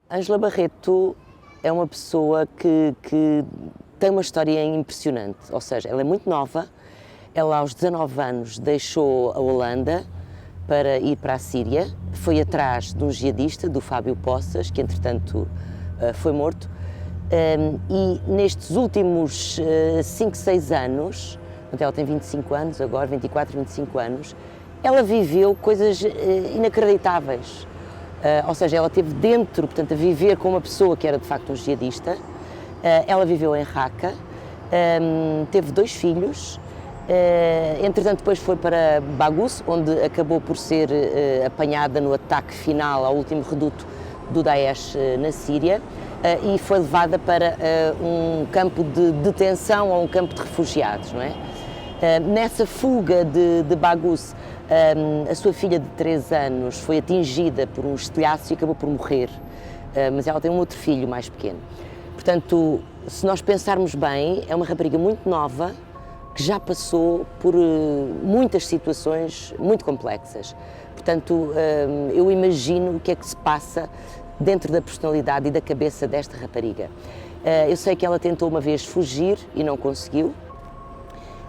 Ângela Barreto é uma pessoa que tem uma história impressionante, ou seja, ela é muito nova, ela aos 19 anos deixou a Holanda para ir para a Síria, foi atrás de um jihadista, do Fábio Poças, que entretanto foi morto, e nestes últimos 5, 6 anos, ela tem 25 anos agora, 24, 25 anos, ela viveu coisas inacreditáveis. Ou seja, ela esteve dentro, portanto, a viver com uma pessoa que era de facto um jihadista. Ela viveu em Raqqa, teve 2 filhos, entretanto depois foi para Baghuz, onde acabou por ser apanhada no ataque final ao último reduto do Daesh na Síria, e foi levada para um campo de detenção ou um campo de refugiados, não é? Nessa fuga de Baghuz, a sua filha de 3 anos foi atingida por um estilhaço e acabou por morrer, mas ela tem um outro filho mais pequeno. Portanto, se nós pensarmos bem, é uma rapariga muito nova que já passou por muitas situações muito complexas. Portanto, eu imagino o que é que se passa dentro da personalidade e da cabeça desta rapariga. Eu sei que ela tentou uma vez fugir e não conseguiu.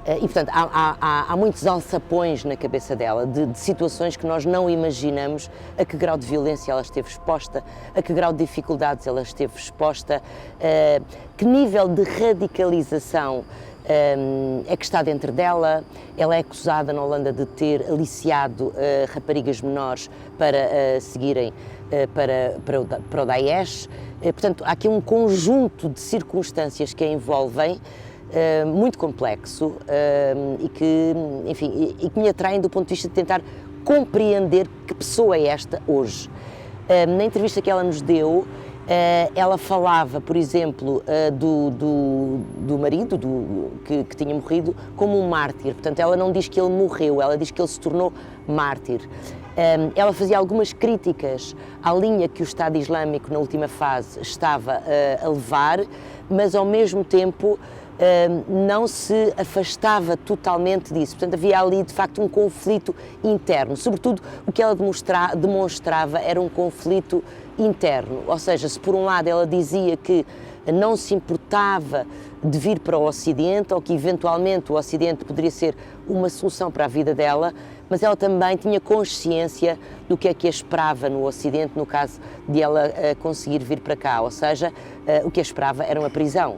E, portanto, há muitos alçapões na cabeça dela, de situações que nós não imaginamos a que grau de violência ela esteve exposta, a que grau de dificuldades ela esteve exposta, que nível de radicalização é que está dentro dela. Ela é acusada na Holanda de ter aliciado raparigas menores para seguirem para o Daesh. Portanto, há aqui um conjunto de circunstâncias que a envolvem, muito complexo, e que, enfim, e que me atraem do ponto de vista de tentar compreender que pessoa é esta hoje. Na entrevista que ela nos deu, ela falava, por exemplo, do marido que tinha morrido como um mártir. Portanto, ela não diz que ele morreu, ela diz que ele se tornou mártir. Ela fazia algumas críticas à linha que o Estado Islâmico, na última fase, estava a levar, mas ao mesmo tempo não se afastava totalmente disso. Portanto, havia ali de facto um conflito interno. Sobretudo, o que ela demonstrava era um conflito interno. Ou seja, se por um lado ela dizia que não se importava de vir para o Ocidente, ou que eventualmente o Ocidente poderia ser uma solução para a vida dela, mas ela também tinha consciência do que é que a esperava no Ocidente, no caso de ela conseguir vir para cá. Ou seja, o que a esperava era uma prisão.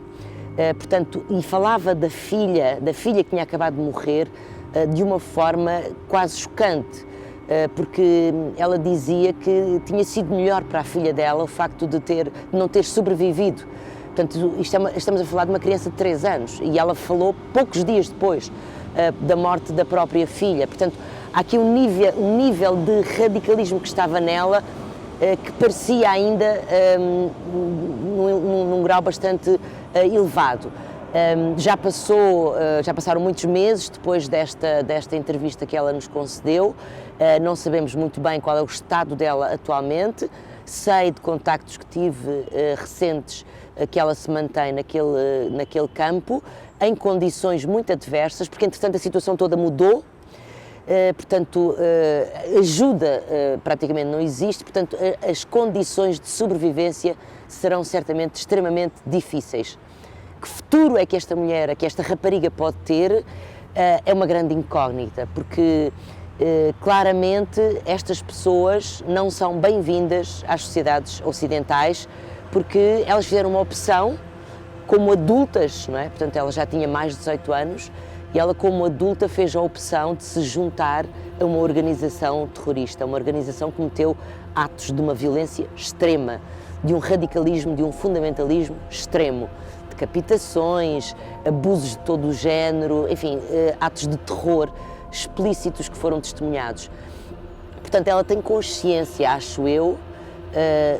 Portanto, e falava da filha que tinha acabado de morrer, de uma forma quase chocante, porque ela dizia que tinha sido melhor para a filha dela o facto de não ter sobrevivido. Portanto, estamos a falar de uma criança de 3 anos, e ela falou poucos dias depois da morte da própria filha. Portanto, há aqui um nível de radicalismo que estava nela, que parecia ainda num grau bastante elevado. Já passaram muitos meses depois desta entrevista que ela nos concedeu. Não sabemos muito bem qual é o estado dela atualmente. Sei de contactos que tive recentes que ela se mantém naquele campo, em condições muito adversas, porque entretanto a situação toda mudou. Portanto, ajuda praticamente não existe, portanto, as condições de sobrevivência serão certamente extremamente difíceis. Que futuro é que esta mulher, que esta rapariga pode ter, é uma grande incógnita, porque claramente estas pessoas não são bem-vindas às sociedades ocidentais, porque elas fizeram uma opção como adultas, não é? Portanto, ela já tinha mais de 18 anos, e ela, como adulta, fez a opção de se juntar a uma organização terrorista, uma organização que cometeu atos de uma violência extrema, de um radicalismo, de um fundamentalismo extremo, decapitações, abusos de todo o género, enfim, atos de terror explícitos que foram testemunhados. Portanto, ela tem consciência, acho eu,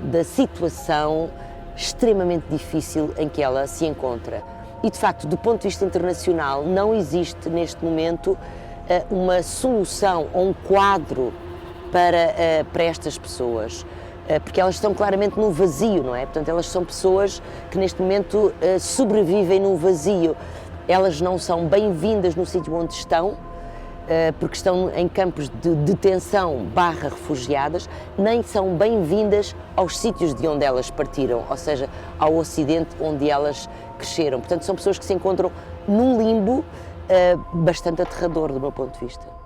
da situação extremamente difícil em que ela se encontra. E, de facto, do ponto de vista internacional, não existe neste momento uma solução ou um quadro para estas pessoas, porque elas estão claramente num vazio, não é? Portanto, elas são pessoas que neste momento sobrevivem num vazio. Elas não são bem-vindas no sítio onde estão, porque estão em campos de detenção / refugiadas, nem são bem-vindas aos sítios de onde elas partiram, ou seja, ao Ocidente onde elas cresceram. Portanto, são pessoas que se encontram num limbo bastante aterrador do meu ponto de vista.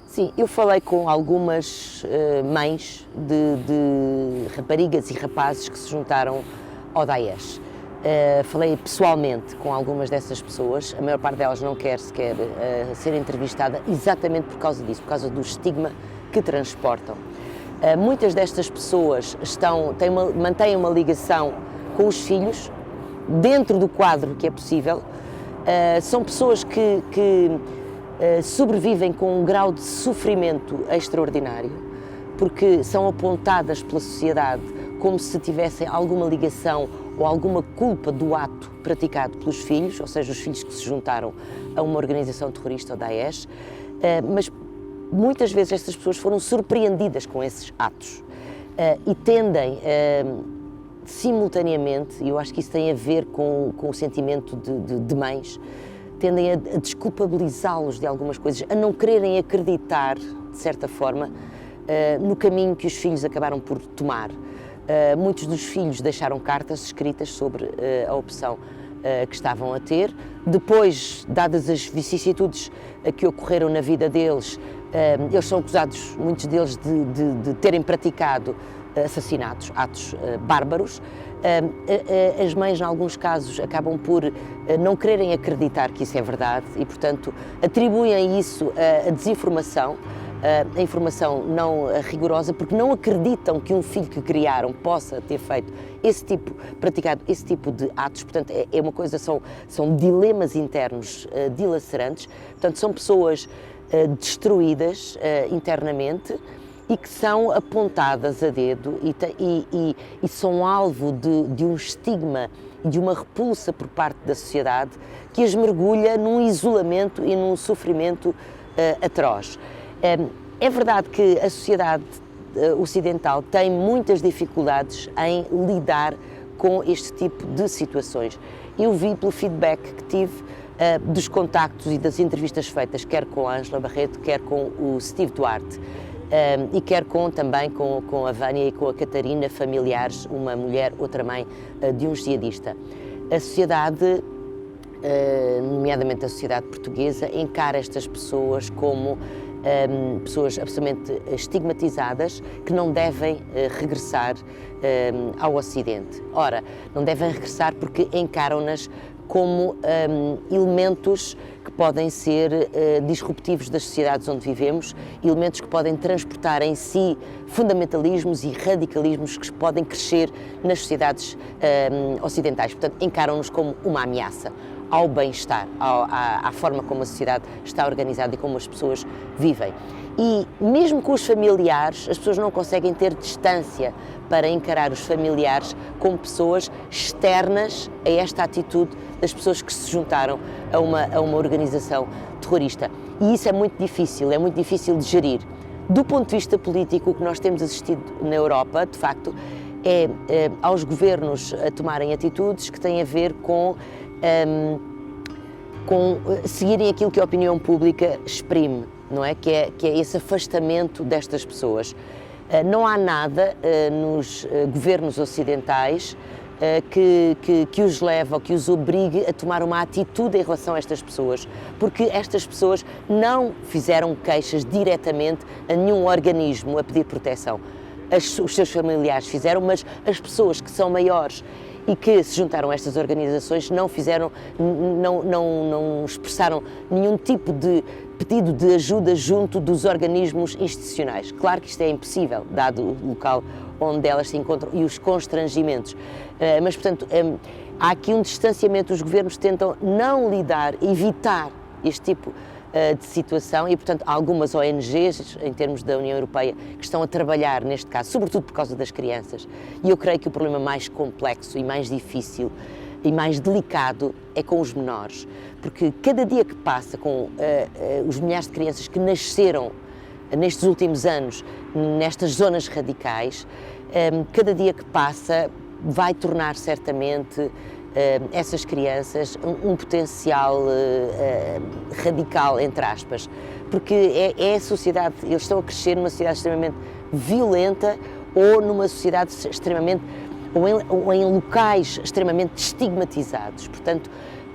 Sim, eu falei com algumas mães de raparigas e rapazes que se juntaram ao Daesh. Falei pessoalmente com algumas dessas pessoas, a maior parte delas não quer sequer ser entrevistada exatamente por causa disso, por causa do estigma que transportam. Muitas destas pessoas mantêm uma ligação com os filhos, dentro do quadro que é possível. São pessoas que sobrevivem com um grau de sofrimento extraordinário, porque são apontadas pela sociedade como se tivessem alguma ligação ou alguma culpa do ato praticado pelos filhos, ou seja, os filhos que se juntaram a uma organização terrorista, o Daesh, mas muitas vezes estas pessoas foram surpreendidas com esses atos e tendem simultaneamente, e eu acho que isso tem a ver com o sentimento de mães, tendem a desculpabilizá-los de algumas coisas, a não quererem acreditar, de certa forma, no caminho que os filhos acabaram por tomar. Muitos dos filhos deixaram cartas escritas sobre a opção que estavam a ter. Depois, dadas as vicissitudes que ocorreram na vida deles, eles são acusados, muitos deles, de terem praticado assassinatos, atos bárbaros. As mães, em alguns casos, acabam por não quererem acreditar que isso é verdade e, portanto, atribuem isso à desinformação, a informação não rigorosa, porque não acreditam que um filho que criaram possa ter feito praticado esse tipo de atos. Portanto, é uma coisa, são dilemas internos dilacerantes. Portanto, são pessoas destruídas internamente e que são apontadas a dedo e são alvo de um estigma e de uma repulsa por parte da sociedade que as mergulha num isolamento e num sofrimento atroz. É verdade que a sociedade ocidental tem muitas dificuldades em lidar com este tipo de situações. Eu vi pelo feedback que tive dos contactos e das entrevistas feitas, quer com a Ângela Barreto, quer com o Steve Duarte, e quer também com a Vânia e com a Catarina, familiares, uma mulher, outra mãe de um jihadista. A sociedade, nomeadamente a sociedade portuguesa, encara estas pessoas como pessoas absolutamente estigmatizadas que não devem regressar ao Ocidente. Ora, não devem regressar porque encaram-nas como elementos que podem ser disruptivos das sociedades onde vivemos, elementos que podem transportar em si fundamentalismos e radicalismos que podem crescer nas sociedades ocidentais. Portanto, encaram-nos como uma ameaça ao bem-estar, à forma como a sociedade está organizada e como as pessoas vivem. E mesmo com os familiares, as pessoas não conseguem ter distância para encarar os familiares como pessoas externas a esta atitude das pessoas que se juntaram a uma organização terrorista. E isso é muito difícil de gerir. Do ponto de vista político, o que nós temos assistido na Europa, de facto, é aos governos a tomarem atitudes que têm a ver com seguirem aquilo que a opinião pública exprime, não é? Que é esse afastamento destas pessoas. Não há nada nos governos ocidentais que os leve ou que os obrigue a tomar uma atitude em relação a estas pessoas, porque estas pessoas não fizeram queixas diretamente a nenhum organismo a pedir proteção. Os seus familiares fizeram, mas as pessoas que são maiores e que se juntaram a estas organizações não expressaram nenhum tipo de pedido de ajuda junto dos organismos institucionais. Claro que isto é impossível, dado o local onde elas se encontram e os constrangimentos, mas, portanto, há aqui um distanciamento, os governos tentam não evitar este tipo de situação e, portanto, há algumas ONGs, em termos da União Europeia, que estão a trabalhar neste caso, sobretudo por causa das crianças. E eu creio que o problema mais complexo e mais difícil e mais delicado é com os menores, porque cada dia que passa com os milhares de crianças que nasceram nestes últimos anos, nestas zonas radicais, cada dia que passa vai tornar certamente essas crianças um potencial radical, entre aspas, porque é a sociedade, eles estão a crescer numa sociedade extremamente violenta ou numa sociedade extremamente, ou em locais extremamente estigmatizados. Portanto,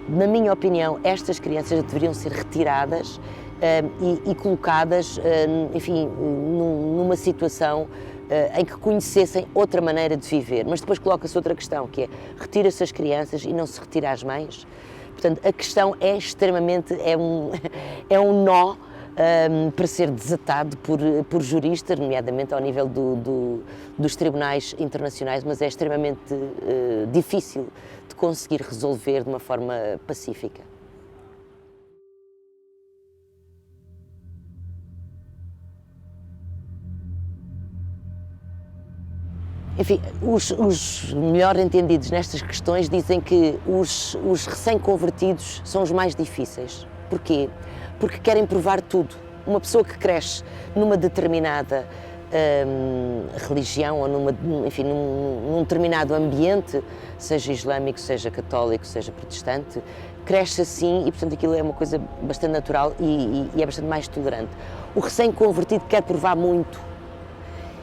na minha opinião, estas crianças deveriam ser retiradas e colocadas, enfim, numa situação em que conhecessem outra maneira de viver. Mas depois coloca-se outra questão, que é, retira-se as crianças e não se retira as mães? Portanto, a questão é extremamente, é um nó para ser desatado por juristas, nomeadamente ao nível dos tribunais internacionais, mas é extremamente difícil de conseguir resolver de uma forma pacífica. Enfim, os melhor entendidos nestas questões dizem que os recém-convertidos são os mais difíceis. Porquê? Porque querem provar tudo. Uma pessoa que cresce numa determinada religião ou enfim, num determinado ambiente, seja islâmico, seja católico, seja protestante, cresce assim e, portanto, aquilo é uma coisa bastante natural e é bastante mais tolerante. O recém-convertido quer provar muito.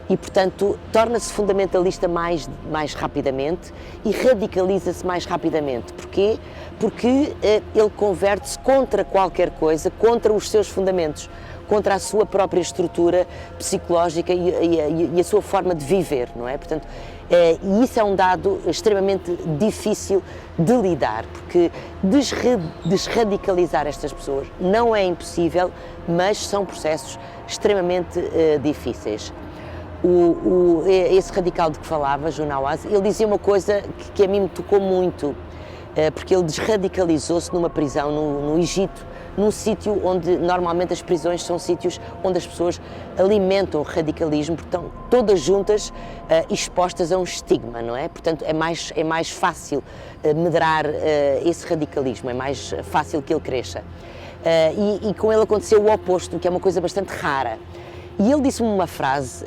E, portanto, torna-se fundamentalista mais rapidamente e radicaliza-se mais rapidamente. Porquê? Porque ele converte-se contra qualquer coisa, contra os seus fundamentos, contra a sua própria estrutura psicológica e a sua forma de viver, não é? Portanto, e isso é um dado extremamente difícil de lidar, porque desradicalizar estas pessoas não é impossível, mas são processos extremamente difíceis. Esse radical de que falava, João Nawaz, ele dizia uma coisa que a mim me tocou muito, porque ele desradicalizou-se numa prisão no Egito, num sítio onde normalmente as prisões são sítios onde as pessoas alimentam o radicalismo, porque estão todas juntas expostas a um estigma, não é? Portanto, é mais fácil medrar esse radicalismo, é mais fácil que ele cresça. E com ele aconteceu o oposto, que é uma coisa bastante rara. E ele disse-me uma frase,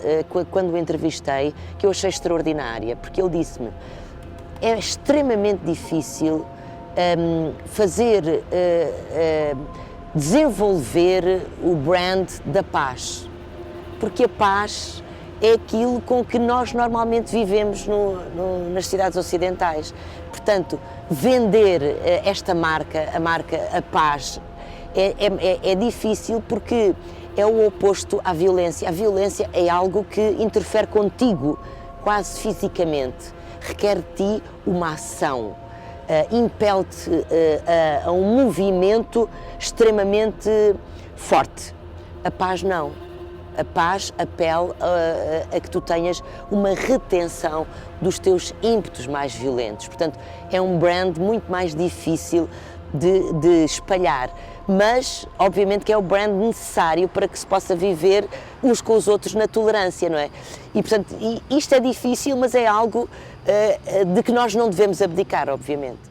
quando o entrevistei, que eu achei extraordinária, porque ele disse-me: é extremamente difícil desenvolver o brand da paz, porque a paz é aquilo com que nós normalmente vivemos nas cidades ocidentais. Portanto, vender esta marca, a paz, é difícil porque é o oposto à violência. A violência é algo que interfere contigo, quase fisicamente, requer de ti uma ação, impele-te a um movimento extremamente forte. A paz não. A paz apela a que tu tenhas uma retenção dos teus ímpetos mais violentos. Portanto, é um brand muito mais difícil de espalhar, mas obviamente que é o brand necessário para que se possa viver uns com os outros na tolerância, não é? E portanto, isto é difícil, mas é algo de que nós não devemos abdicar, obviamente.